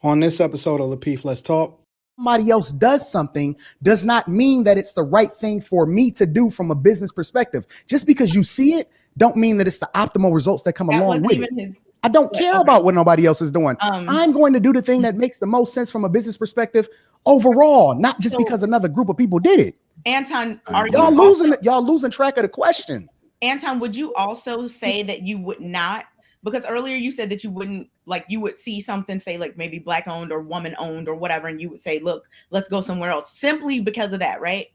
On this episode of Lapeef, Let's Talk. Somebody else does something does not mean that it's the right thing for me to do from a business perspective. Just because you see it, don't mean that it's the optimal results that come along with it. I don't care about what nobody else is doing. I'm going to do the thing that makes the most sense from a business perspective overall, not just because another group of people did it. Anton, y'all losing track of the question. Anton, would you also say that you would not? Because earlier you said that you wouldn't, like, you would see something, say like maybe black owned or woman owned or whatever, and you would say, look, let's go somewhere else, simply because of that, right?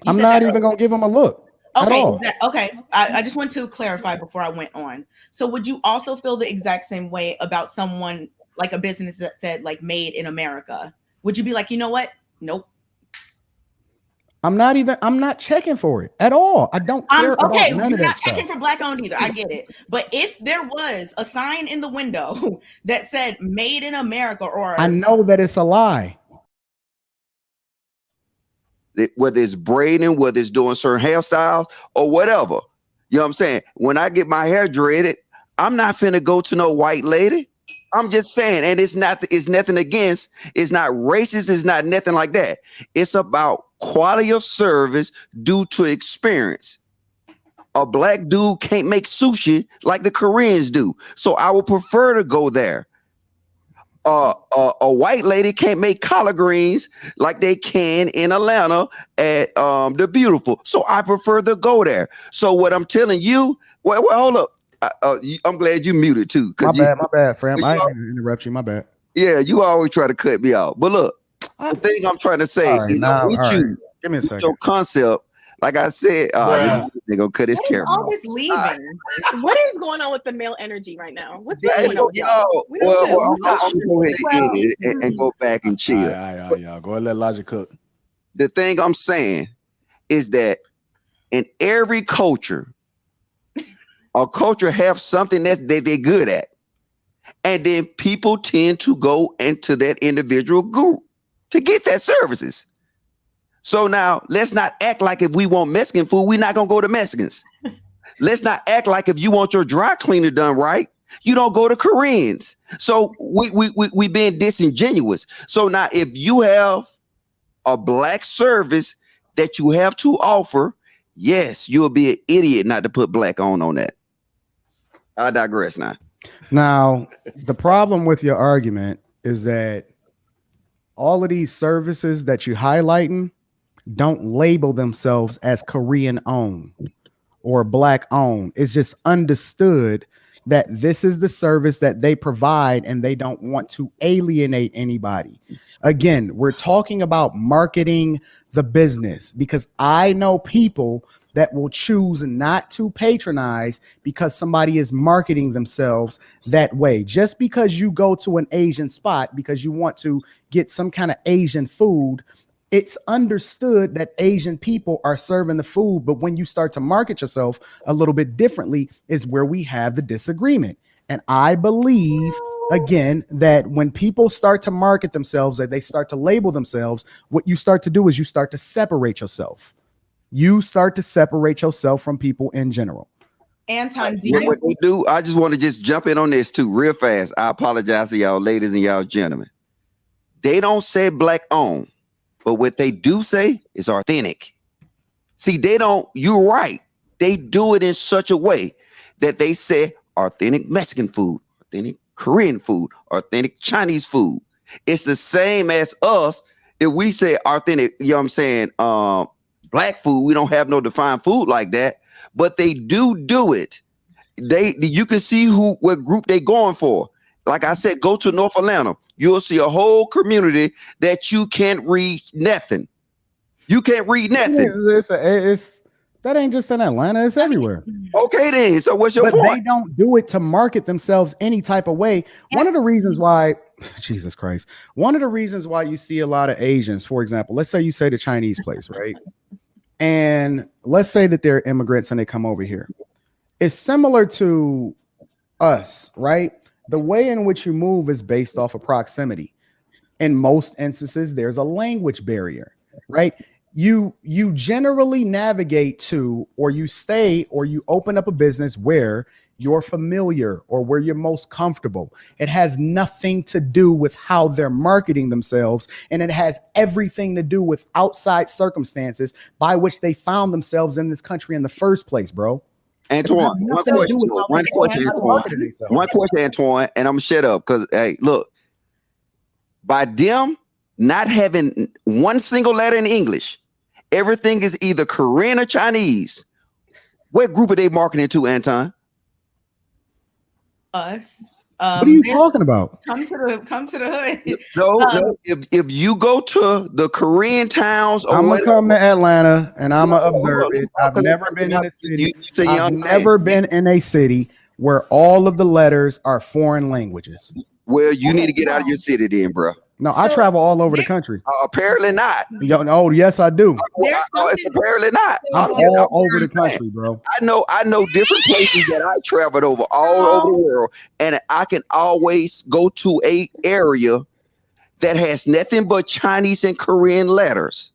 I'm not even gonna give them a look. Okay, okay. I just want to clarify before I went on. So would you also feel the exact same way about someone, like a business that said like made in America? Would you be like, you know what? Nope. I'm not checking for it at all. I don't care about none of that stuff. Checking for black owned either. I get it. But if there was a sign in the window that said made in America, or I know that it's a lie. Whether it's braiding, whether it's doing certain hairstyles or whatever. You know what I'm saying? When I get my hair dreaded, I'm not finna go to no white lady. I'm just saying, and it's nothing against, it's not racist, it's not nothing like that. It's about quality of service due to experience. A black dude can't make sushi like the Koreans do, so I would prefer to go there. A white lady can't make collard greens like they can in Atlanta at the Beautiful, so I prefer to go there. So what I'm telling you, well hold up. I'm glad you muted too. My bad, friend. I didn't interrupt you. My bad. Yeah, you always try to cut me out. But look, the thing I'm trying to say is give me a second. Your concept, like I said, they're gonna cut his camera. Always leaving. What is going on with the male energy right now? What's going on? Well, I'm go ahead and end it and go back and chill. Y'all. Go ahead and let Logic cook. The thing I'm saying is that in every culture, a culture have something that they're good at. And then people tend to go into that individual group to get that services. So now let's not act like if we want Mexican food, we're not gonna go to Mexicans. Let's not act like if you want your dry cleaner done right, you don't go to Koreans. So we being disingenuous. So now if you have a black service that you have to offer, yes, you'll be an idiot not to put black on that. I digress now. Now, the problem with your argument is that all of these services that you're highlighting don't label themselves as Korean owned or black owned. It's just understood that this is the service that they provide and they don't want to alienate anybody. Again, we're talking about marketing the business, because I know people that will choose not to patronize because somebody is marketing themselves that way. Just because you go to an Asian spot because you want to get some kind of Asian food, it's understood that Asian people are serving the food. But when you start to market yourself a little bit differently is where we have the disagreement. And I believe, again, that when people start to market themselves, that they start to label themselves, what you start to do is you start to separate yourself. You start to separate yourself from people in general. Anton, what they do, I just want to just jump in on this too real fast. I apologize to y'all ladies and y'all gentlemen. They don't say black owned, but what they do say is authentic. See, you're right. They do it in such a way that they say authentic Mexican food, authentic Korean food, authentic Chinese food. It's the same as us. If we say authentic, you know what I'm saying, black food, we don't have no defined food like that, but they do it. You can see what group they going for. Like I said, go to North Atlanta. You'll see a whole community that you can't read nothing. You can't read nothing. That ain't just in Atlanta, it's everywhere. Okay then, so what's your point? They don't do it to market themselves any type of way. One of the reasons why, Jesus Christ, one of the reasons why you see a lot of Asians, for example, let's say you say the Chinese place, right? And let's say that they're immigrants and they come over here. It's similar to us, right? The way in which you move is based off of proximity. In most instances, there's a language barrier, right? You generally navigate to, or you stay, or you open up a business where you're familiar or where you're most comfortable. It has nothing to do with how they're marketing themselves, and it has everything to do with outside circumstances by which they found themselves in this country in the first place, bro. Antoine, one question, Antoine, and I'm gonna shut up because hey, look, by them not having one single letter in English, everything is either Korean or Chinese. What group are they marketing to, Anton? Us. What are you talking about? Come to the hood. No, if you go to the Korean towns, or I'm gonna come to Atlanta and I'm gonna observe it. I've never been in a city. I've never been in a city where all of the letters are foreign languages. Well, you need to get out of your city then, bro. No, I travel all over the country. Apparently not. No, yes, I do. It's apparently not. I'm all over the country, bro. I know different places that I traveled over all over the world, and I can always go to a area that has nothing but Chinese and Korean letters.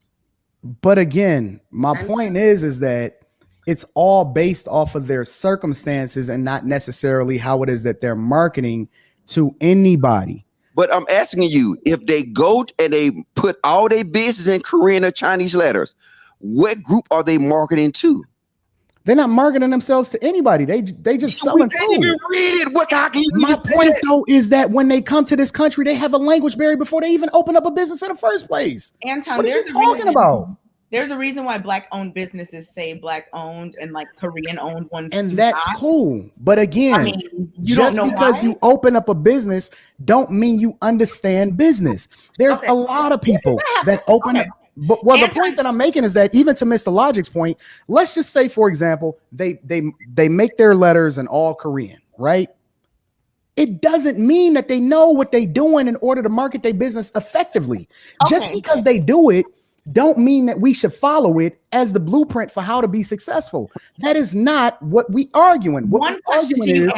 But again, my point is that it's all based off of their circumstances and not necessarily how it is that they're marketing to anybody. But I'm asking you, if they go and they put all their business in Korean or Chinese letters, what group are they marketing to? They're not marketing themselves to anybody. They just selling food. Even read it. What? How can you? My point though is that when they come to this country, they have a language barrier before they even open up a business in the first place. Anton, what are you talking about? There's a reason why Black-owned businesses say Black-owned and like Korean-owned ones, and that's cool. But again, I mean, just because you open up a business, don't mean you understand business. There's a lot of people that open up. But the point that I'm making is that even to Mr. Logic's point, let's just say, for example, they make their letters in all Korean, right? It doesn't mean that they know what they're doing in order to market their business effectively. Just because they do it don't mean that we should follow it as the blueprint for how to be successful. That is not what we arguing. What we arguing is,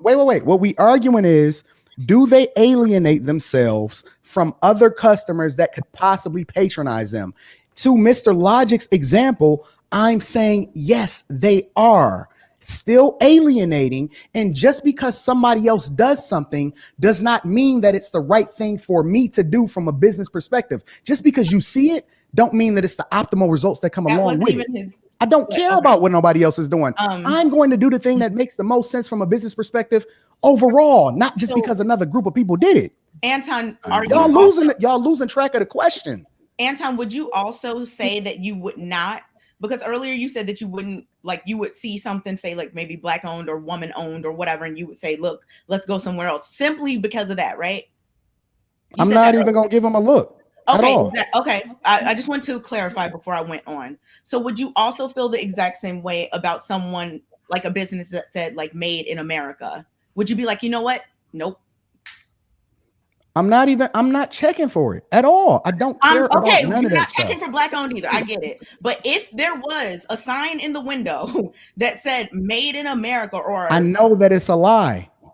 What we arguing is, do they alienate themselves from other customers that could possibly patronize them? To Mr. Logic's example, I'm saying yes, they are still alienating. And just because somebody else does something does not mean that it's the right thing for me to do from a business perspective. Just because you see it don't mean that it's the optimal results that come along with it. I don't care about what nobody else is doing. I'm going to do the thing that makes the most sense from a business perspective overall, not just because another group of people did it. Anton, y'all losing track of the question. Anton, would you also say that you would not? Because earlier you said that you wouldn't, like, you would see something, say like maybe Black owned or woman owned or whatever, and you would say, look, let's go somewhere else, simply because of that, right? I'm not even gonna give them a look. Okay. I just want to clarify before I went on. So would you also feel the exact same way about someone, like a business that said like made in America? Would you be like, you know what? Nope. I'm not checking for it at all. I don't care about none of that stuff. Checking for Black owned either. I get it. But if there was a sign in the window that said made in America, or I know that it's a lie.